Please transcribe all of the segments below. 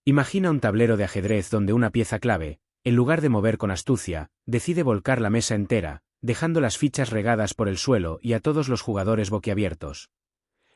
Imagina un tablero de ajedrez donde una pieza clave, en lugar de mover con astucia, decide volcar la mesa entera, dejando las fichas regadas por el suelo y a todos los jugadores boquiabiertos.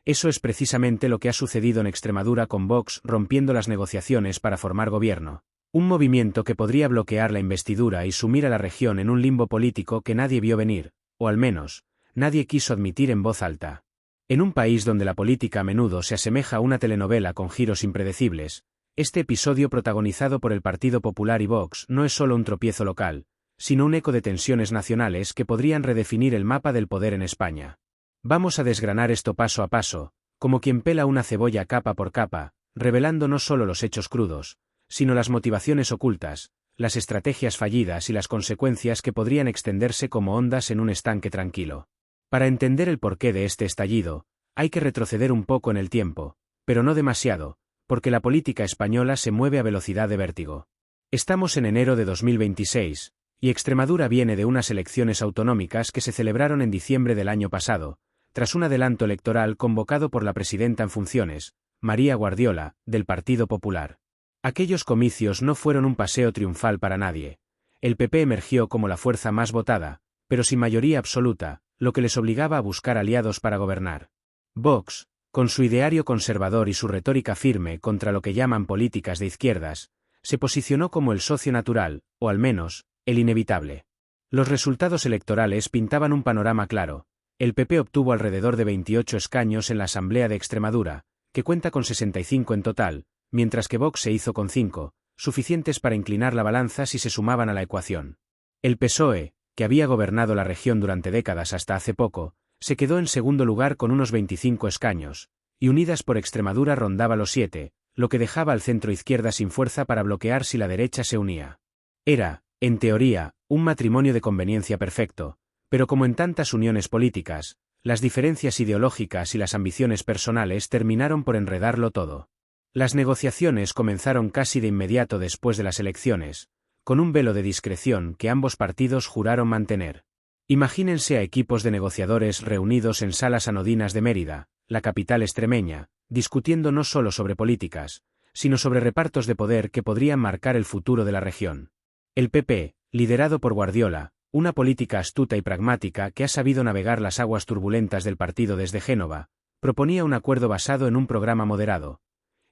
Eso es precisamente lo que ha sucedido en Extremadura con Vox rompiendo las negociaciones para formar gobierno. Un movimiento que podría bloquear la investidura y sumir a la región en un limbo político que nadie vio venir, o al menos, nadie quiso admitir en voz alta. En un país donde la política a menudo se asemeja a una telenovela con giros impredecibles, este episodio protagonizado por el Partido Popular y Vox no es solo un tropiezo local, sino un eco de tensiones nacionales que podrían redefinir el mapa del poder en España. Vamos a desgranar esto paso a paso, como quien pela una cebolla capa por capa, revelando no solo los hechos crudos, sino las motivaciones ocultas, las estrategias fallidas y las consecuencias que podrían extenderse como ondas en un estanque tranquilo. Para entender el porqué de este estallido, hay que retroceder un poco en el tiempo, pero no demasiado, porque la política española se mueve a velocidad de vértigo. Estamos en enero de 2026, y Extremadura viene de unas elecciones autonómicas que se celebraron en diciembre del año pasado, tras un adelanto electoral convocado por la presidenta en funciones, María Guardiola, del Partido Popular. Aquellos comicios no fueron un paseo triunfal para nadie. El PP emergió como la fuerza más votada, pero sin mayoría absoluta, lo que les obligaba a buscar aliados para gobernar. Vox, con su ideario conservador y su retórica firme contra lo que llaman políticas de izquierdas, se posicionó como el socio natural, o al menos, el inevitable. Los resultados electorales pintaban un panorama claro. El PP obtuvo alrededor de 28 escaños en la Asamblea de Extremadura, que cuenta con 65 en total, mientras que Vox se hizo con 5, suficientes para inclinar la balanza si se sumaban a la ecuación. El PSOE, que había gobernado la región durante décadas hasta hace poco, se quedó en segundo lugar con unos 25 escaños, y Unidas por Extremadura rondaba los 7, lo que dejaba al centro-izquierda sin fuerza para bloquear si la derecha se unía. Era, en teoría, un matrimonio de conveniencia perfecto, pero como en tantas uniones políticas, las diferencias ideológicas y las ambiciones personales terminaron por enredarlo todo. Las negociaciones comenzaron casi de inmediato después de las elecciones, con un velo de discreción que ambos partidos juraron mantener. Imagínense a equipos de negociadores reunidos en salas anodinas de Mérida, la capital extremeña, discutiendo no solo sobre políticas, sino sobre repartos de poder que podrían marcar el futuro de la región. El PP, liderado por Guardiola, una política astuta y pragmática que ha sabido navegar las aguas turbulentas del partido desde Génova, proponía un acuerdo basado en un programa moderado.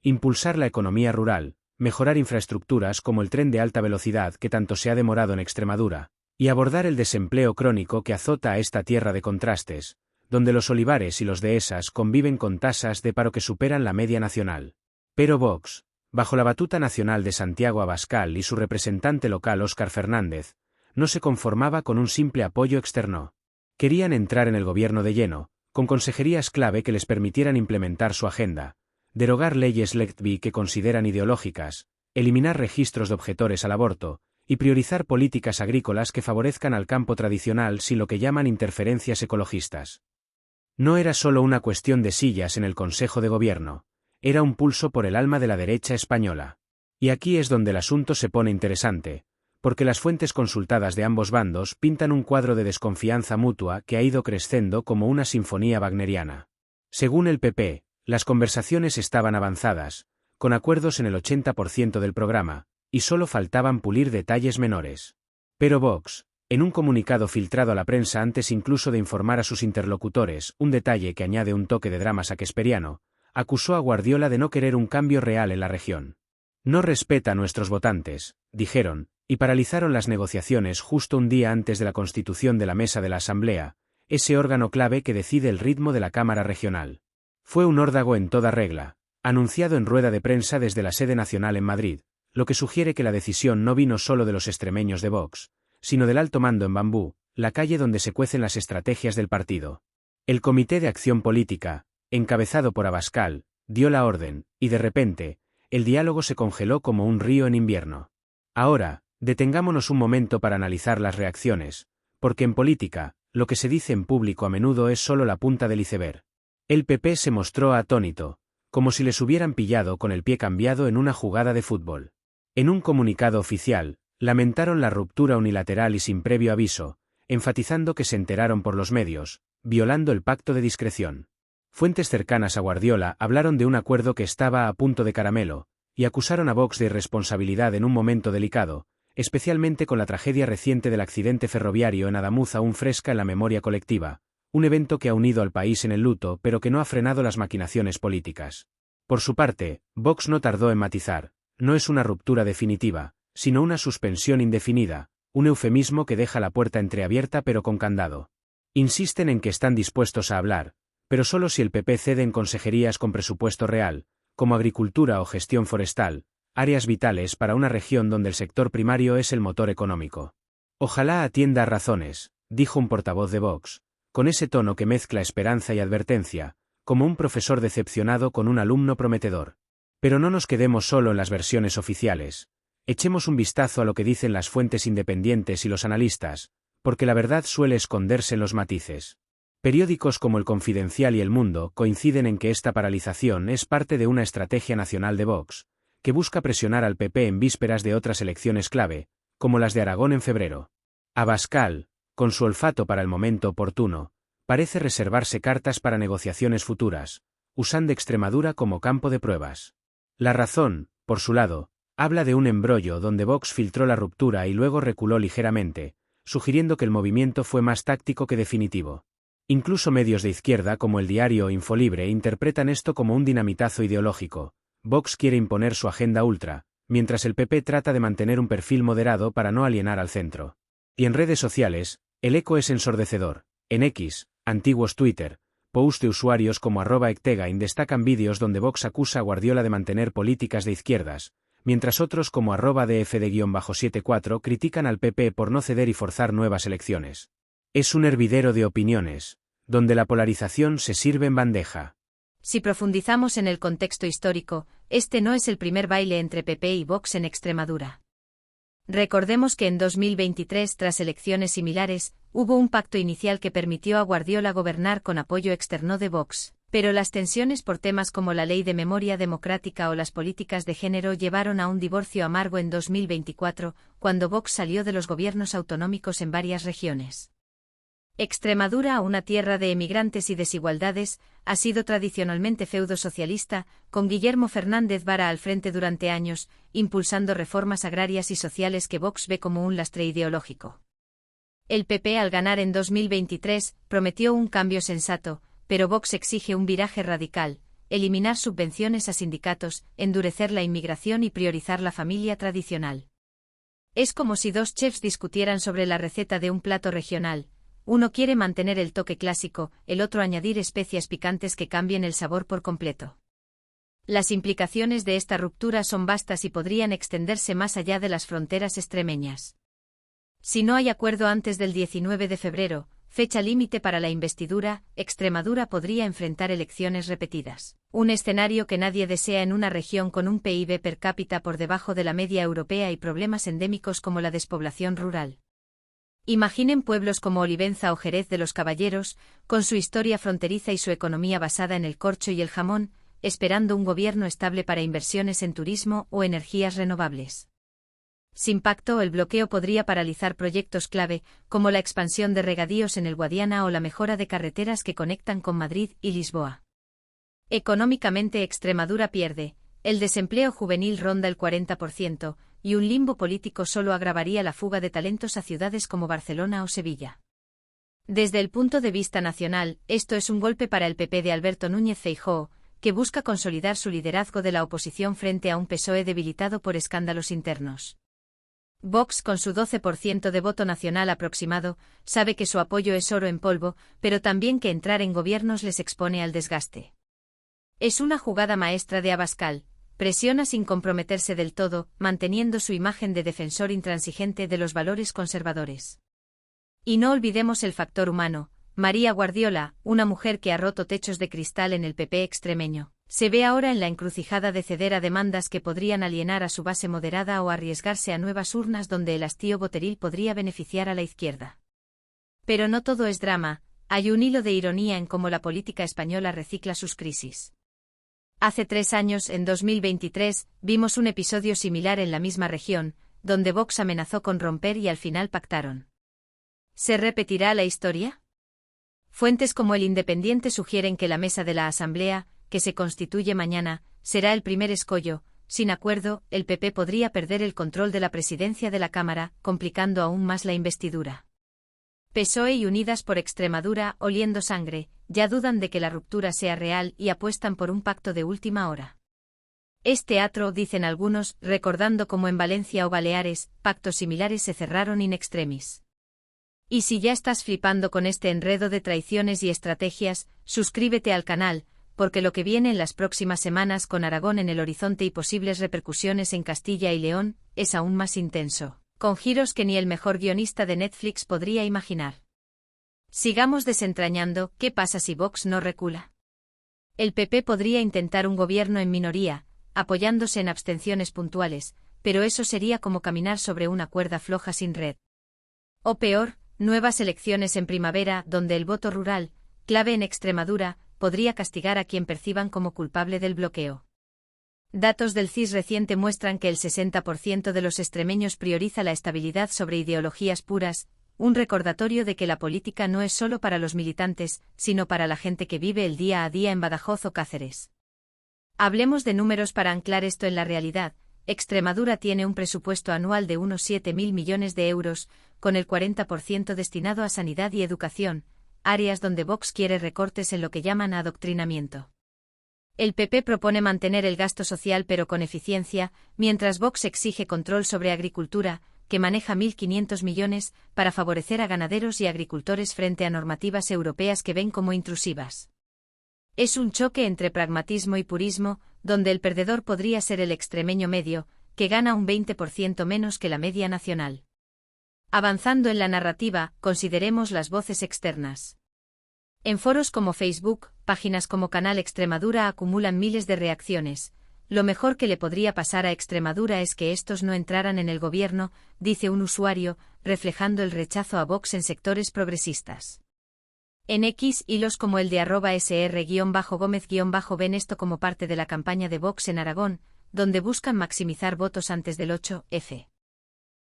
Impulsar la economía rural, mejorar infraestructuras como el tren de alta velocidad que tanto se ha demorado en Extremadura, y abordar el desempleo crónico que azota a esta tierra de contrastes, donde los olivares y los dehesas conviven con tasas de paro que superan la media nacional. Pero Vox, bajo la batuta nacional de Santiago Abascal y su representante local Óscar Fernández, no se conformaba con un simple apoyo externo. Querían entrar en el gobierno de lleno, con consejerías clave que les permitieran implementar su agenda, derogar leyes LGTBI que consideran ideológicas, eliminar registros de objetores al aborto, y priorizar políticas agrícolas que favorezcan al campo tradicional sin lo que llaman interferencias ecologistas. No era solo una cuestión de sillas en el Consejo de Gobierno, era un pulso por el alma de la derecha española. Y aquí es donde el asunto se pone interesante, porque las fuentes consultadas de ambos bandos pintan un cuadro de desconfianza mutua que ha ido creciendo como una sinfonía wagneriana. Según el PP, las conversaciones estaban avanzadas, con acuerdos en el 80% del programa, y solo faltaban pulir detalles menores. Pero Vox, en un comunicado filtrado a la prensa antes incluso de informar a sus interlocutores, un detalle que añade un toque de drama shakespeariano, acusó a Guardiola de no querer un cambio real en la región. No respeta a nuestros votantes, dijeron, y paralizaron las negociaciones justo un día antes de la constitución de la Mesa de la Asamblea, ese órgano clave que decide el ritmo de la Cámara Regional. Fue un órdago en toda regla, anunciado en rueda de prensa desde la sede nacional en Madrid, lo que sugiere que la decisión no vino solo de los extremeños de Vox, sino del alto mando en Bambú, la calle donde se cuecen las estrategias del partido. El Comité de Acción Política, encabezado por Abascal, dio la orden, y de repente, el diálogo se congeló como un río en invierno. Ahora, detengámonos un momento para analizar las reacciones, porque en política, lo que se dice en público a menudo es solo la punta del iceberg. El PP se mostró atónito, como si les hubieran pillado con el pie cambiado en una jugada de fútbol. En un comunicado oficial, lamentaron la ruptura unilateral y sin previo aviso, enfatizando que se enteraron por los medios, violando el pacto de discreción. Fuentes cercanas a Guardiola hablaron de un acuerdo que estaba a punto de caramelo, y acusaron a Vox de irresponsabilidad en un momento delicado, especialmente con la tragedia reciente del accidente ferroviario en Adamuz aún fresca en la memoria colectiva, un evento que ha unido al país en el luto pero que no ha frenado las maquinaciones políticas. Por su parte, Vox no tardó en matizar, no es una ruptura definitiva, sino una suspensión indefinida, un eufemismo que deja la puerta entreabierta pero con candado. Insisten en que están dispuestos a hablar, pero solo si el PP cede en consejerías con presupuesto real, como agricultura o gestión forestal, áreas vitales para una región donde el sector primario es el motor económico. Ojalá atienda a razones, dijo un portavoz de Vox, con ese tono que mezcla esperanza y advertencia, como un profesor decepcionado con un alumno prometedor. Pero no nos quedemos solo en las versiones oficiales, echemos un vistazo a lo que dicen las fuentes independientes y los analistas, porque la verdad suele esconderse en los matices. Periódicos como El Confidencial y El Mundo coinciden en que esta paralización es parte de una estrategia nacional de Vox, que busca presionar al PP en vísperas de otras elecciones clave, como las de Aragón en febrero. Abascal, con su olfato para el momento oportuno, parece reservarse cartas para negociaciones futuras, usando Extremadura como campo de pruebas. La Razón, por su lado, habla de un embrollo donde Vox filtró la ruptura y luego reculó ligeramente, sugiriendo que el movimiento fue más táctico que definitivo. Incluso medios de izquierda como El Diario o Infolibre interpretan esto como un dinamitazo ideológico. Vox quiere imponer su agenda ultra, mientras el PP trata de mantener un perfil moderado para no alienar al centro. Y en redes sociales, el eco es ensordecedor. En X, antiguos Twitter, posts de usuarios como @ectegain destacan vídeos donde Vox acusa a Guardiola de mantener políticas de izquierdas, mientras otros como @dfd_74 critican al PP por no ceder y forzar nuevas elecciones. Es un hervidero de opiniones, donde la polarización se sirve en bandeja. Si profundizamos en el contexto histórico, este no es el primer baile entre PP y Vox en Extremadura. Recordemos que en 2023, tras elecciones similares, hubo un pacto inicial que permitió a Guardiola gobernar con apoyo externo de Vox, pero las tensiones por temas como la Ley de Memoria Democrática o las políticas de género llevaron a un divorcio amargo en 2024, cuando Vox salió de los gobiernos autonómicos en varias regiones. Extremadura, una tierra de emigrantes y desigualdades, ha sido tradicionalmente feudo-socialista, con Guillermo Fernández Vara al frente durante años, impulsando reformas agrarias y sociales que Vox ve como un lastre ideológico. El PP, al ganar en 2023, prometió un cambio sensato, pero Vox exige un viraje radical, eliminar subvenciones a sindicatos, endurecer la inmigración y priorizar la familia tradicional. Es como si dos chefs discutieran sobre la receta de un plato regional. Uno quiere mantener el toque clásico, el otro añadir especias picantes que cambien el sabor por completo. Las implicaciones de esta ruptura son vastas y podrían extenderse más allá de las fronteras extremeñas. Si no hay acuerdo antes del 19 de febrero, fecha límite para la investidura, Extremadura podría enfrentar elecciones repetidas. Un escenario que nadie desea en una región con un PIB per cápita por debajo de la media europea y problemas endémicos como la despoblación rural. Imaginen pueblos como Olivenza o Jerez de los Caballeros, con su historia fronteriza y su economía basada en el corcho y el jamón, esperando un gobierno estable para inversiones en turismo o energías renovables. Sin pacto, el bloqueo podría paralizar proyectos clave, como la expansión de regadíos en el Guadiana o la mejora de carreteras que conectan con Madrid y Lisboa. Económicamente, Extremadura pierde, el desempleo juvenil ronda el 40%, y un limbo político solo agravaría la fuga de talentos a ciudades como Barcelona o Sevilla. Desde el punto de vista nacional, esto es un golpe para el PP de Alberto Núñez Feijóo, que busca consolidar su liderazgo de la oposición frente a un PSOE debilitado por escándalos internos. Vox, con su 12% de voto nacional aproximado, sabe que su apoyo es oro en polvo, pero también que entrar en gobiernos les expone al desgaste. Es una jugada maestra de Abascal. Presiona sin comprometerse del todo, manteniendo su imagen de defensor intransigente de los valores conservadores. Y no olvidemos el factor humano. María Guardiola, una mujer que ha roto techos de cristal en el PP extremeño, se ve ahora en la encrucijada de ceder a demandas que podrían alienar a su base moderada o arriesgarse a nuevas urnas donde el hastío voteril podría beneficiar a la izquierda. Pero no todo es drama, hay un hilo de ironía en cómo la política española recicla sus crisis. Hace 3 años, en 2023, vimos un episodio similar en la misma región, donde Vox amenazó con romper y al final pactaron. ¿Se repetirá la historia? Fuentes como El Independiente sugieren que la mesa de la Asamblea, que se constituye mañana, será el primer escollo, sin acuerdo, el PP podría perder el control de la presidencia de la Cámara, complicando aún más la investidura. PSOE y Unidas por Extremadura, oliendo sangre, ya dudan de que la ruptura sea real y apuestan por un pacto de última hora. Es teatro, dicen algunos, recordando cómo en Valencia o Baleares, pactos similares se cerraron in extremis. Y si ya estás flipando con este enredo de traiciones y estrategias, suscríbete al canal, porque lo que viene en las próximas semanas con Aragón en el horizonte y posibles repercusiones en Castilla y León, es aún más intenso, con giros que ni el mejor guionista de Netflix podría imaginar. Sigamos desentrañando, ¿qué pasa si Vox no recula? El PP podría intentar un gobierno en minoría, apoyándose en abstenciones puntuales, pero eso sería como caminar sobre una cuerda floja sin red. O peor, nuevas elecciones en primavera, donde el voto rural, clave en Extremadura, podría castigar a quien perciban como culpable del bloqueo. Datos del CIS reciente muestran que el 60% de los extremeños prioriza la estabilidad sobre ideologías puras, un recordatorio de que la política no es solo para los militantes, sino para la gente que vive el día a día en Badajoz o Cáceres. Hablemos de números para anclar esto en la realidad. Extremadura tiene un presupuesto anual de unos 7.000 millones de euros, con el 40% destinado a sanidad y educación, áreas donde Vox quiere recortes en lo que llaman adoctrinamiento. El PP propone mantener el gasto social pero con eficiencia, mientras Vox exige control sobre agricultura, que maneja 1.500 millones, para favorecer a ganaderos y agricultores frente a normativas europeas que ven como intrusivas. Es un choque entre pragmatismo y purismo, donde el perdedor podría ser el extremeño medio, que gana un 20% menos que la media nacional. Avanzando en la narrativa, consideremos las voces externas. En foros como Facebook, páginas como Canal Extremadura acumulan miles de reacciones. Lo mejor que le podría pasar a Extremadura es que estos no entraran en el gobierno, dice un usuario, reflejando el rechazo a Vox en sectores progresistas. En X, hilos como el de @sr-gómez- ven esto como parte de la campaña de Vox en Aragón, donde buscan maximizar votos antes del 8F.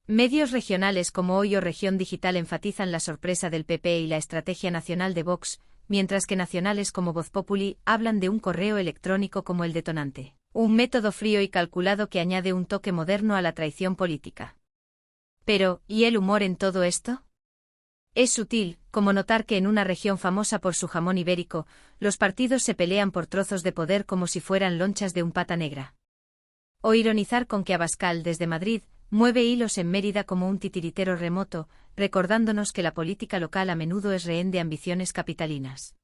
Medios regionales como Hoy o Región Digital enfatizan la sorpresa del PP y la estrategia nacional de Vox, mientras que nacionales como Voz Populi hablan de un correo electrónico como el detonante, un método frío y calculado que añade un toque moderno a la traición política. Pero, ¿y el humor en todo esto? Es sutil, como notar que en una región famosa por su jamón ibérico, los partidos se pelean por trozos de poder como si fueran lonchas de un pata negra. O ironizar con que Abascal, desde Madrid, mueve hilos en Mérida como un titiritero remoto, recordándonos que la política local a menudo es rehén de ambiciones capitalinas.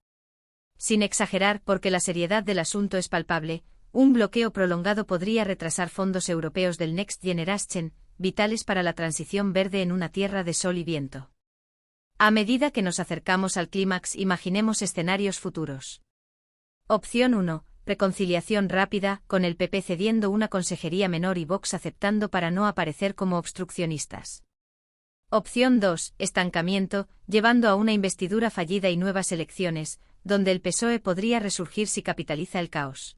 Sin exagerar, porque la seriedad del asunto es palpable, un bloqueo prolongado podría retrasar fondos europeos del Next Generation, vitales para la transición verde en una tierra de sol y viento. A medida que nos acercamos al clímax, imaginemos escenarios futuros. Opción 1. Reconciliación rápida, con el PP cediendo una consejería menor y Vox aceptando para no aparecer como obstruccionistas. Opción 2. Estancamiento, llevando a una investidura fallida y nuevas elecciones, donde el PSOE podría resurgir si capitaliza el caos.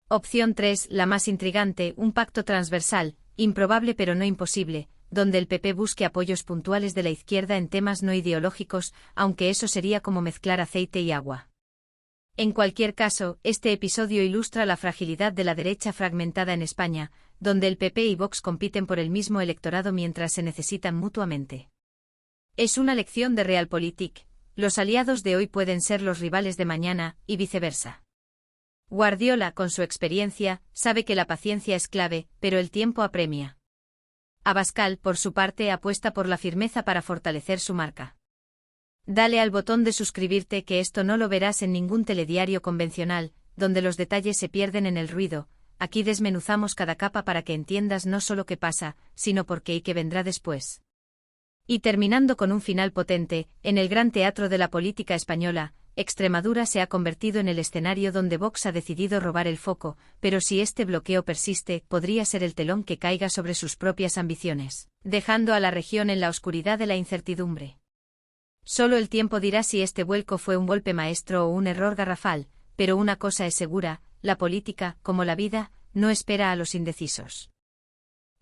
Opción 3. La más intrigante, un pacto transversal, improbable pero no imposible, donde el PP busque apoyos puntuales de la izquierda en temas no ideológicos, aunque eso sería como mezclar aceite y agua. En cualquier caso, este episodio ilustra la fragilidad de la derecha fragmentada en España, donde el PP y Vox compiten por el mismo electorado mientras se necesitan mutuamente. Es una lección de Realpolitik. Los aliados de hoy pueden ser los rivales de mañana, y viceversa. Guardiola, con su experiencia, sabe que la paciencia es clave, pero el tiempo apremia. Abascal, por su parte, apuesta por la firmeza para fortalecer su marca. Dale al botón de suscribirte, que esto no lo verás en ningún telediario convencional, donde los detalles se pierden en el ruido. Aquí desmenuzamos cada capa para que entiendas no solo qué pasa, sino por qué y qué vendrá después. Y terminando con un final potente, en el gran teatro de la política española, Extremadura se ha convertido en el escenario donde Vox ha decidido robar el foco, pero si este bloqueo persiste, podría ser el telón que caiga sobre sus propias ambiciones, dejando a la región en la oscuridad de la incertidumbre. Solo el tiempo dirá si este vuelco fue un golpe maestro o un error garrafal, pero una cosa es segura, la política, como la vida, no espera a los indecisos.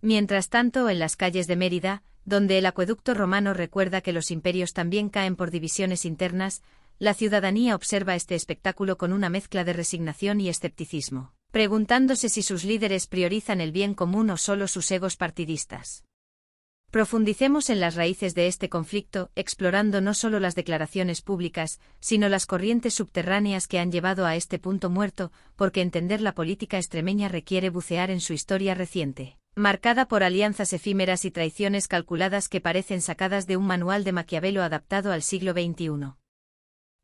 Mientras tanto, en las calles de Mérida, donde el acueducto romano recuerda que los imperios también caen por divisiones internas, la ciudadanía observa este espectáculo con una mezcla de resignación y escepticismo, preguntándose si sus líderes priorizan el bien común o solo sus egos partidistas. Profundicemos en las raíces de este conflicto, explorando no solo las declaraciones públicas, sino las corrientes subterráneas que han llevado a este punto muerto, porque entender la política extremeña requiere bucear en su historia reciente, marcada por alianzas efímeras y traiciones calculadas que parecen sacadas de un manual de Maquiavelo adaptado al siglo XXI.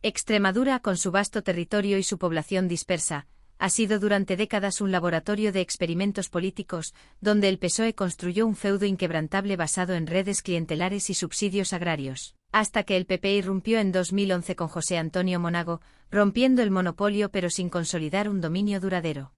Extremadura, con su vasto territorio y su población dispersa, ha sido durante décadas un laboratorio de experimentos políticos, donde el PSOE construyó un feudo inquebrantable basado en redes clientelares y subsidios agrarios, hasta que el PP irrumpió en 2011 con José Antonio Monago, rompiendo el monopolio pero sin consolidar un dominio duradero.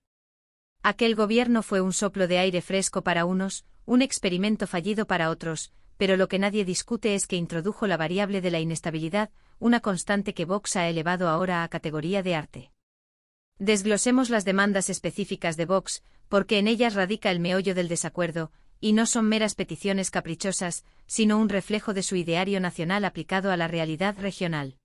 Aquel gobierno fue un soplo de aire fresco para unos, un experimento fallido para otros, pero lo que nadie discute es que introdujo la variable de la inestabilidad, una constante que Vox ha elevado ahora a categoría de arte. Desglosemos las demandas específicas de Vox, porque en ellas radica el meollo del desacuerdo, y no son meras peticiones caprichosas, sino un reflejo de su ideario nacional aplicado a la realidad regional.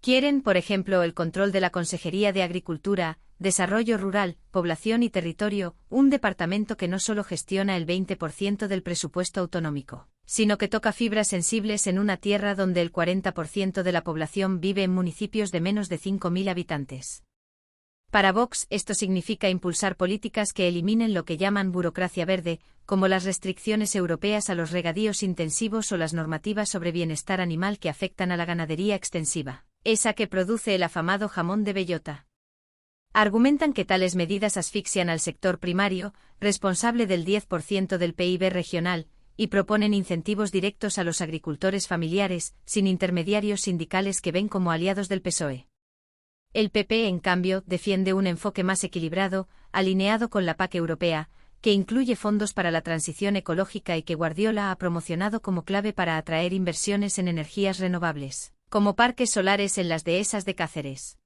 Quieren, por ejemplo, el control de la Consejería de Agricultura, Desarrollo Rural, Población y Territorio, un departamento que no solo gestiona el 20% del presupuesto autonómico, sino que toca fibras sensibles en una tierra donde el 40% de la población vive en municipios de menos de 5.000 habitantes. Para Vox, esto significa impulsar políticas que eliminen lo que llaman burocracia verde, como las restricciones europeas a los regadíos intensivos o las normativas sobre bienestar animal que afectan a la ganadería extensiva, esa que produce el afamado jamón de bellota. Argumentan que tales medidas asfixian al sector primario, responsable del 10% del PIB regional, y proponen incentivos directos a los agricultores familiares, sin intermediarios sindicales que ven como aliados del PSOE. El PP, en cambio, defiende un enfoque más equilibrado, alineado con la PAC europea, que incluye fondos para la transición ecológica y que Guardiola ha promocionado como clave para atraer inversiones en energías renovables, como parques solares en las dehesas de Cáceres.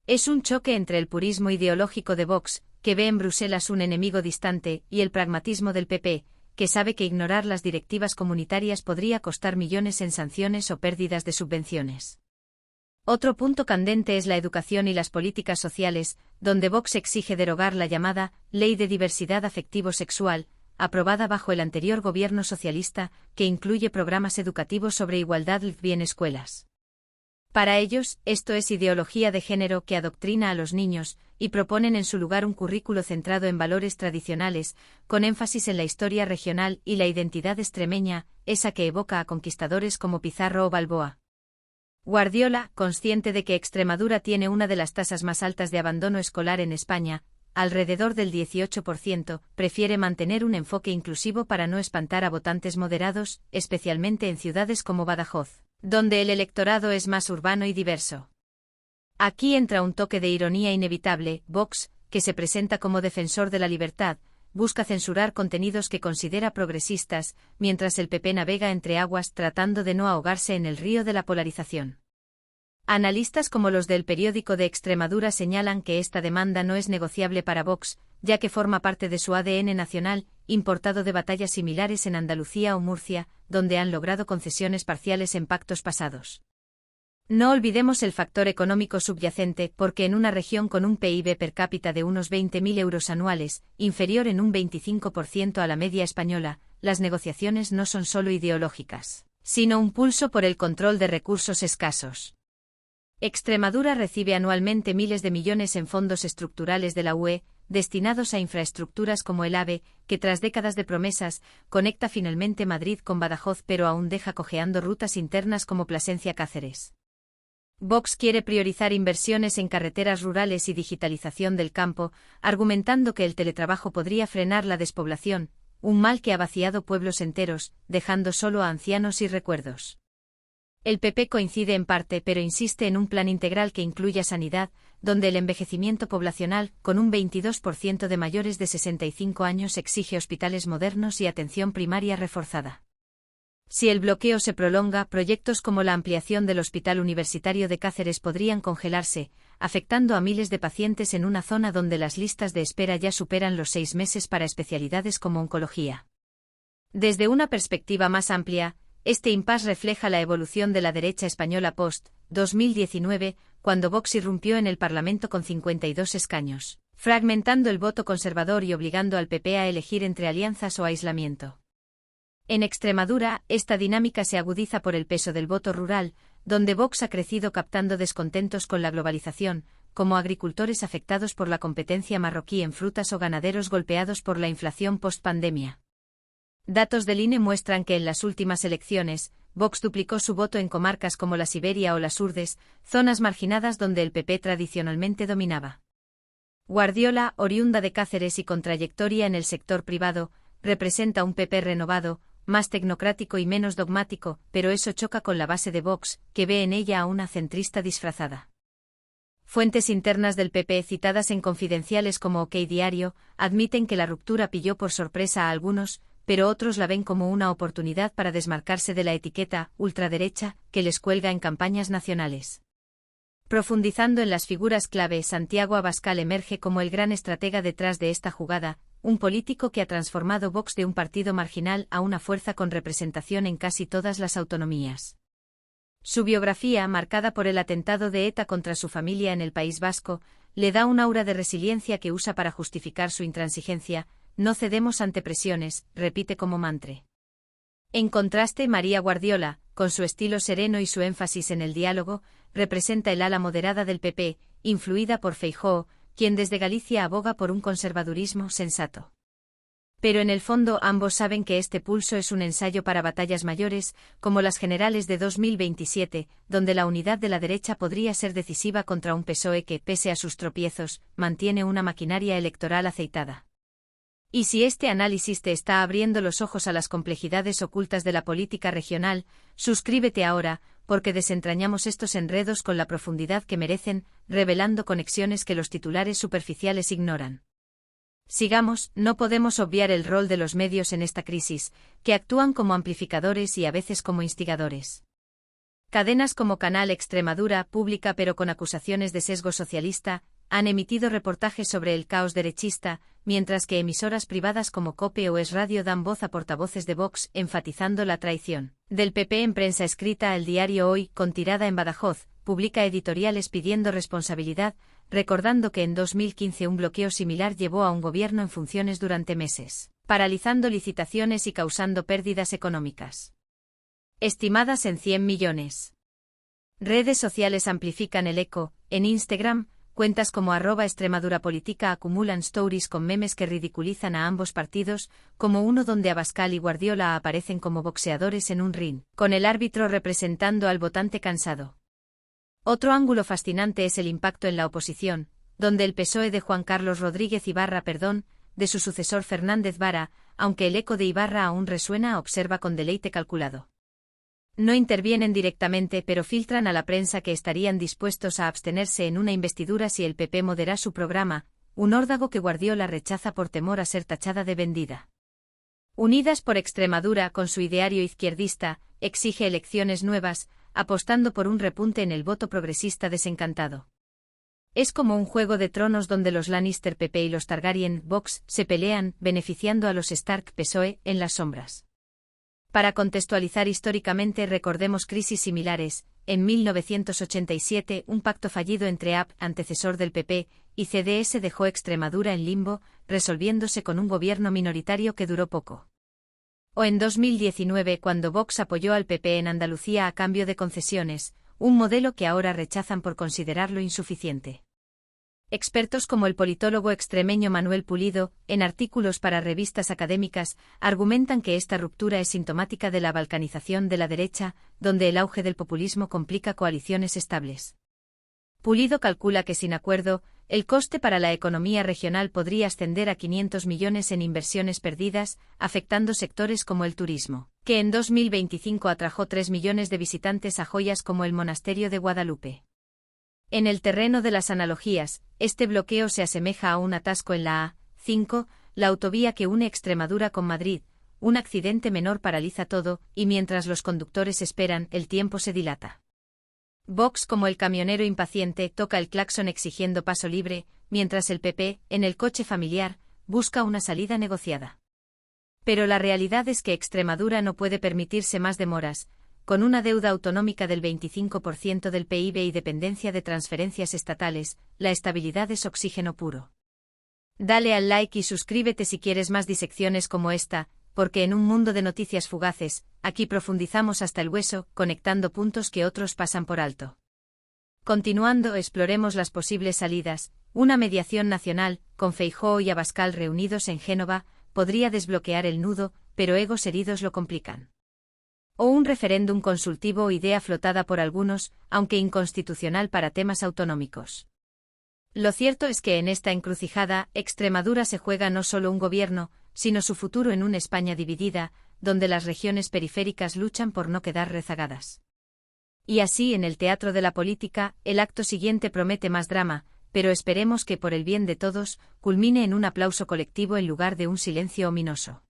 Es un choque entre el purismo ideológico de Vox, que ve en Bruselas un enemigo distante, y el pragmatismo del PP, que sabe que ignorar las directivas comunitarias podría costar millones en sanciones o pérdidas de subvenciones. Otro punto candente es la educación y las políticas sociales, donde Vox exige derogar la llamada Ley de Diversidad Afectivo-Sexual, aprobada bajo el anterior gobierno socialista, que incluye programas educativos sobre igualdad y en escuelas. Para ellos, esto es ideología de género que adoctrina a los niños, y proponen en su lugar un currículo centrado en valores tradicionales, con énfasis en la historia regional y la identidad extremeña, esa que evoca a conquistadores como Pizarro o Balboa. Guardiola, consciente de que Extremadura tiene una de las tasas más altas de abandono escolar en España, alrededor del 18%, prefiere mantener un enfoque inclusivo para no espantar a votantes moderados, especialmente en ciudades como Badajoz, donde el electorado es más urbano y diverso. Aquí entra un toque de ironía inevitable. Vox, que se presenta como defensor de la libertad, busca censurar contenidos que considera progresistas, mientras el PP navega entre aguas tratando de no ahogarse en el río de la polarización. Analistas como los del Periódico de Extremadura señalan que esta demanda no es negociable para Vox, ya que forma parte de su ADN nacional, importado de batallas similares en Andalucía o Murcia, donde han logrado concesiones parciales en pactos pasados. No olvidemos el factor económico subyacente, porque en una región con un PIB per cápita de unos 20.000 euros anuales, inferior en un 25% a la media española, las negociaciones no son solo ideológicas, sino un pulso por el control de recursos escasos. Extremadura recibe anualmente miles de millones en fondos estructurales de la UE, destinados a infraestructuras como el AVE, que tras décadas de promesas, conecta finalmente Madrid con Badajoz pero aún deja cojeando rutas internas como Plasencia-Cáceres. Vox quiere priorizar inversiones en carreteras rurales y digitalización del campo, argumentando que el teletrabajo podría frenar la despoblación, un mal que ha vaciado pueblos enteros, dejando solo a ancianos y recuerdos. El PP coincide en parte, pero insiste en un plan integral que incluya sanidad, donde el envejecimiento poblacional, con un 22% de mayores de 65 años, exige hospitales modernos y atención primaria reforzada. Si el bloqueo se prolonga, proyectos como la ampliación del Hospital Universitario de Cáceres podrían congelarse, afectando a miles de pacientes en una zona donde las listas de espera ya superan los 6 meses para especialidades como oncología. Desde una perspectiva más amplia, este impasse refleja la evolución de la derecha española post-2019, cuando Vox irrumpió en el Parlamento con 52 escaños, fragmentando el voto conservador y obligando al PP a elegir entre alianzas o aislamiento. En Extremadura, esta dinámica se agudiza por el peso del voto rural, donde Vox ha crecido captando descontentos con la globalización, como agricultores afectados por la competencia marroquí en frutas o ganaderos golpeados por la inflación post-pandemia. Datos del INE muestran que en las últimas elecciones, Vox duplicó su voto en comarcas como la Siberia o las Urdes, zonas marginadas donde el PP tradicionalmente dominaba. Guardiola, oriunda de Cáceres y con trayectoria en el sector privado, representa un PP renovado, más tecnocrático y menos dogmático, pero eso choca con la base de Vox, que ve en ella a una centrista disfrazada. Fuentes internas del PP citadas en confidenciales como OK Diario admiten que la ruptura pilló por sorpresa a algunos, pero otros la ven como una oportunidad para desmarcarse de la etiqueta ultraderecha que les cuelga en campañas nacionales. Profundizando en las figuras clave, Santiago Abascal emerge como el gran estratega detrás de esta jugada, un político que ha transformado Vox de un partido marginal a una fuerza con representación en casi todas las autonomías. Su biografía, marcada por el atentado de ETA contra su familia en el País Vasco, le da un aura de resiliencia que usa para justificar su intransigencia. No cedemos ante presiones, repite como mantra. En contraste, María Guardiola, con su estilo sereno y su énfasis en el diálogo, representa el ala moderada del PP, influida por Feijóo, quien desde Galicia aboga por un conservadurismo sensato. Pero en el fondo ambos saben que este pulso es un ensayo para batallas mayores, como las generales de 2027, donde la unidad de la derecha podría ser decisiva contra un PSOE que, pese a sus tropiezos, mantiene una maquinaria electoral aceitada. Y si este análisis te está abriendo los ojos a las complejidades ocultas de la política regional, suscríbete ahora, porque desentrañamos estos enredos con la profundidad que merecen, revelando conexiones que los titulares superficiales ignoran. Sigamos, no podemos obviar el rol de los medios en esta crisis, que actúan como amplificadores y a veces como instigadores. Cadenas como Canal Extremadura, pública pero con acusaciones de sesgo socialista, han emitido reportajes sobre el caos derechista, mientras que emisoras privadas como COPE o Es Radio dan voz a portavoces de Vox, enfatizando la traición del PP en prensa escrita. El diario Hoy, con tirada en Badajoz, publica editoriales pidiendo responsabilidad, recordando que en 2015 un bloqueo similar llevó a un gobierno en funciones durante meses, paralizando licitaciones y causando pérdidas económicas estimadas en 100 millones. Redes sociales amplifican el eco. En Instagram, cuentas como @ExtremaduraPolítica acumulan stories con memes que ridiculizan a ambos partidos, como uno donde Abascal y Guardiola aparecen como boxeadores en un ring, con el árbitro representando al votante cansado. Otro ángulo fascinante es el impacto en la oposición, donde el PSOE de Juan Carlos Rodríguez Ibarra, de su sucesor Fernández Vara, aunque el eco de Ibarra aún resuena, observa con deleite calculado. No intervienen directamente, pero filtran a la prensa que estarían dispuestos a abstenerse en una investidura si el PP modera su programa, un órdago que Guardiola rechaza por temor a ser tachada de vendida. Unidas por Extremadura, con su ideario izquierdista, exige elecciones nuevas, apostando por un repunte en el voto progresista desencantado. Es como un Juego de Tronos donde los Lannister PP y los Targaryen Vox se pelean, beneficiando a los Stark PSOE en las sombras. Para contextualizar históricamente, recordemos crisis similares. En 1987, un pacto fallido entre AP, antecesor del PP, y CDS dejó Extremadura en limbo, resolviéndose con un gobierno minoritario que duró poco. O en 2019, cuando Vox apoyó al PP en Andalucía a cambio de concesiones, un modelo que ahora rechazan por considerarlo insuficiente. Expertos como el politólogo extremeño Manuel Pulido, en artículos para revistas académicas, argumentan que esta ruptura es sintomática de la balcanización de la derecha, donde el auge del populismo complica coaliciones estables. Pulido calcula que sin acuerdo, el coste para la economía regional podría ascender a 500 millones en inversiones perdidas, afectando sectores como el turismo, que en 2025 atrajo 3 millones de visitantes a joyas como el Monasterio de Guadalupe. En el terreno de las analogías, este bloqueo se asemeja a un atasco en la A5, la autovía que une Extremadura con Madrid. Un accidente menor paraliza todo, y mientras los conductores esperan, el tiempo se dilata. Vox, como el camionero impaciente, toca el claxon exigiendo paso libre, mientras el PP, en el coche familiar, busca una salida negociada. Pero la realidad es que Extremadura no puede permitirse más demoras. Con una deuda autonómica del 25% del PIB y dependencia de transferencias estatales, la estabilidad es oxígeno puro. Dale al like y suscríbete si quieres más disecciones como esta, porque en un mundo de noticias fugaces, aquí profundizamos hasta el hueso, conectando puntos que otros pasan por alto. Continuando, exploremos las posibles salidas. Una mediación nacional, con Feijóo y Abascal reunidos en Génova, podría desbloquear el nudo, pero egos heridos lo complican. O un referéndum consultivo, idea flotada por algunos, aunque inconstitucional para temas autonómicos. Lo cierto es que en esta encrucijada, Extremadura se juega no solo un gobierno, sino su futuro en una España dividida, donde las regiones periféricas luchan por no quedar rezagadas. Y así, en el teatro de la política, el acto siguiente promete más drama, pero esperemos que por el bien de todos, culmine en un aplauso colectivo en lugar de un silencio ominoso.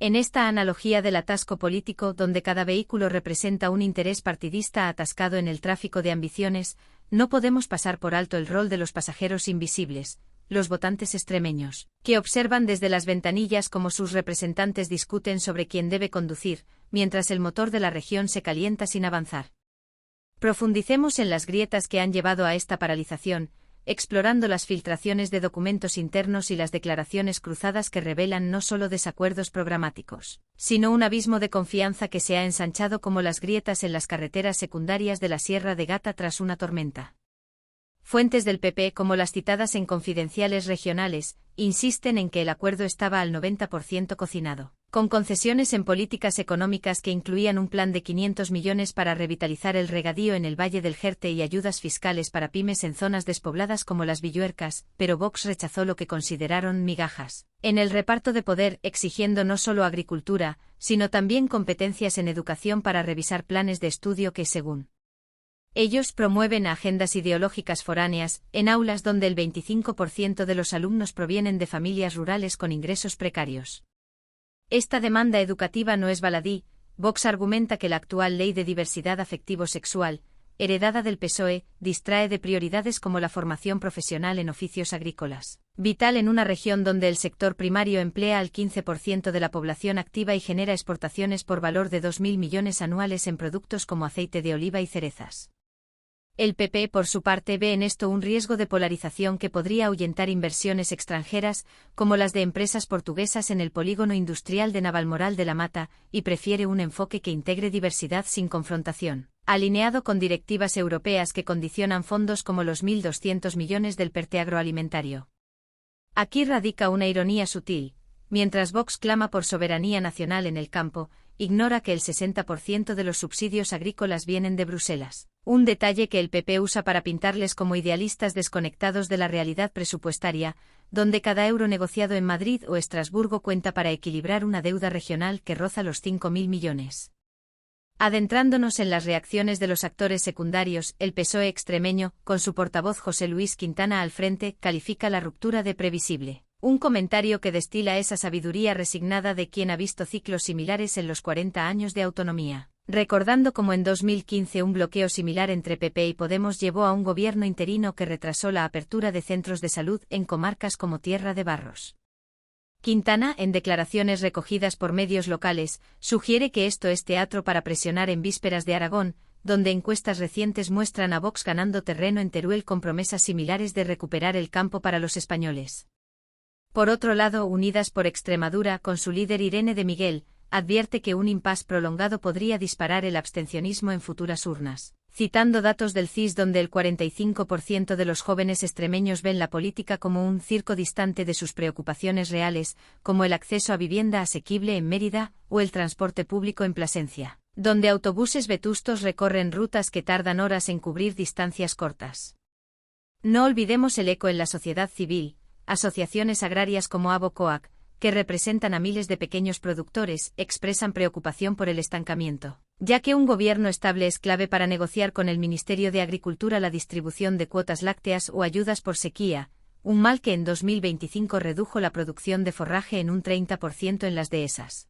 En esta analogía del atasco político donde cada vehículo representa un interés partidista atascado en el tráfico de ambiciones, no podemos pasar por alto el rol de los pasajeros invisibles, los votantes extremeños, que observan desde las ventanillas cómo sus representantes discuten sobre quién debe conducir, mientras el motor de la región se calienta sin avanzar. Profundicemos en las grietas que han llevado a esta paralización, explorando las filtraciones de documentos internos y las declaraciones cruzadas que revelan no solo desacuerdos programáticos, sino un abismo de confianza que se ha ensanchado como las grietas en las carreteras secundarias de la Sierra de Gata tras una tormenta. Fuentes del PP, como las citadas en Confidenciales regionales, insisten en que el acuerdo estaba al 90% cocinado, con concesiones en políticas económicas que incluían un plan de 500 millones para revitalizar el regadío en el Valle del Jerte y ayudas fiscales para pymes en zonas despobladas como las Villuercas, pero Vox rechazó lo que consideraron migajas en el reparto de poder, exigiendo no solo agricultura, sino también competencias en educación para revisar planes de estudio que, según ellos, promueven agendas ideológicas foráneas, en aulas donde el 25% de los alumnos provienen de familias rurales con ingresos precarios. Esta demanda educativa no es baladí. Vox argumenta que la actual Ley de Diversidad Afectivo-Sexual, heredada del PSOE, distrae de prioridades como la formación profesional en oficios agrícolas, vital en una región donde el sector primario emplea al 15% de la población activa y genera exportaciones por valor de 2.000 millones anuales en productos como aceite de oliva y cerezas. El PP, por su parte, ve en esto un riesgo de polarización que podría ahuyentar inversiones extranjeras, como las de empresas portuguesas en el polígono industrial de Navalmoral de la Mata, y prefiere un enfoque que integre diversidad sin confrontación, alineado con directivas europeas que condicionan fondos como los 1.200 millones del PERTE agroalimentario. Aquí radica una ironía sutil. Mientras Vox clama por soberanía nacional en el campo, ignora que el 60% de los subsidios agrícolas vienen de Bruselas. Un detalle que el PP usa para pintarles como idealistas desconectados de la realidad presupuestaria, donde cada euro negociado en Madrid o Estrasburgo cuenta para equilibrar una deuda regional que roza los 5.000 millones. Adentrándonos en las reacciones de los actores secundarios, el PSOE extremeño, con su portavoz José Luis Quintana al frente, califica la ruptura de previsible. Un comentario que destila esa sabiduría resignada de quien ha visto ciclos similares en los 40 años de autonomía. Recordando cómo en 2015 un bloqueo similar entre PP y Podemos llevó a un gobierno interino que retrasó la apertura de centros de salud en comarcas como Tierra de Barros. Quintana, en declaraciones recogidas por medios locales, sugiere que esto es teatro para presionar en vísperas de Aragón, donde encuestas recientes muestran a Vox ganando terreno en Teruel con promesas similares de recuperar el campo para los españoles. Por otro lado, Unidas por Extremadura, con su líder Irene de Miguel, advierte que un impasse prolongado podría disparar el abstencionismo en futuras urnas, citando datos del CIS donde el 45% de los jóvenes extremeños ven la política como un circo distante de sus preocupaciones reales, como el acceso a vivienda asequible en Mérida o el transporte público en Plasencia, donde autobuses vetustos recorren rutas que tardan horas en cubrir distancias cortas. No olvidemos el eco en la sociedad civil, asociaciones agrarias como ABO-COAC, que representan a miles de pequeños productores, expresan preocupación por el estancamiento, ya que un gobierno estable es clave para negociar con el Ministerio de Agricultura la distribución de cuotas lácteas o ayudas por sequía, un mal que en 2025 redujo la producción de forraje en un 30% en las dehesas.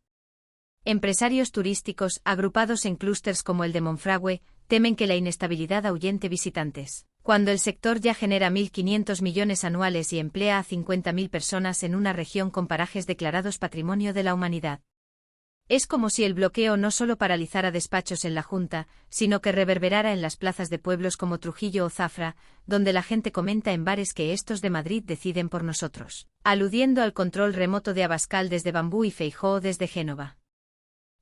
Empresarios turísticos, agrupados en clústers como el de Monfragüe, temen que la inestabilidad ahuyente visitantes, cuando el sector ya genera 1.500 millones anuales y emplea a 50.000 personas en una región con parajes declarados Patrimonio de la Humanidad. Es como si el bloqueo no solo paralizara despachos en la Junta, sino que reverberara en las plazas de pueblos como Trujillo o Zafra, donde la gente comenta en bares que estos de Madrid deciden por nosotros, aludiendo al control remoto de Abascal desde Bambú y Feijóo desde Génova.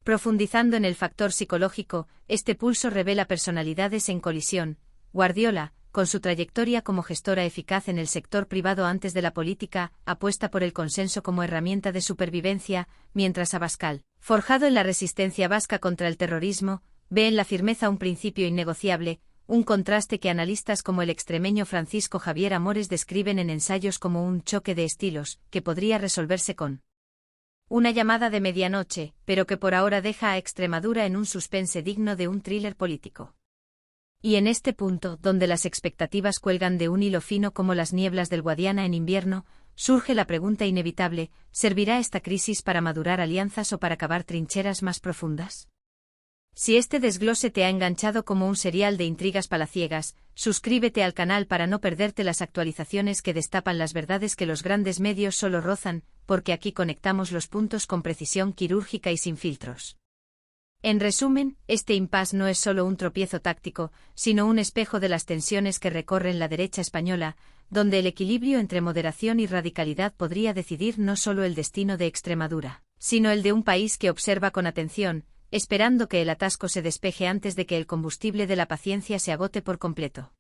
Profundizando en el factor psicológico, este pulso revela personalidades en colisión. Guardiola, con su trayectoria como gestora eficaz en el sector privado antes de la política, apuesta por el consenso como herramienta de supervivencia, mientras Abascal, forjado en la resistencia vasca contra el terrorismo, ve en la firmeza un principio innegociable, un contraste que analistas como el extremeño Francisco Javier Amores describen en ensayos como un choque de estilos, que podría resolverse con una llamada de medianoche, pero que por ahora deja a Extremadura en un suspense digno de un thriller político. Y en este punto, donde las expectativas cuelgan de un hilo fino como las nieblas del Guadiana en invierno, surge la pregunta inevitable: ¿servirá esta crisis para madurar alianzas o para cavar trincheras más profundas? Si este desglose te ha enganchado como un serial de intrigas palaciegas, suscríbete al canal para no perderte las actualizaciones que destapan las verdades que los grandes medios solo rozan, porque aquí conectamos los puntos con precisión quirúrgica y sin filtros. En resumen, este impasse no es solo un tropiezo táctico, sino un espejo de las tensiones que recorren la derecha española, donde el equilibrio entre moderación y radicalidad podría decidir no solo el destino de Extremadura, sino el de un país que observa con atención, esperando que el atasco se despeje antes de que el combustible de la paciencia se agote por completo.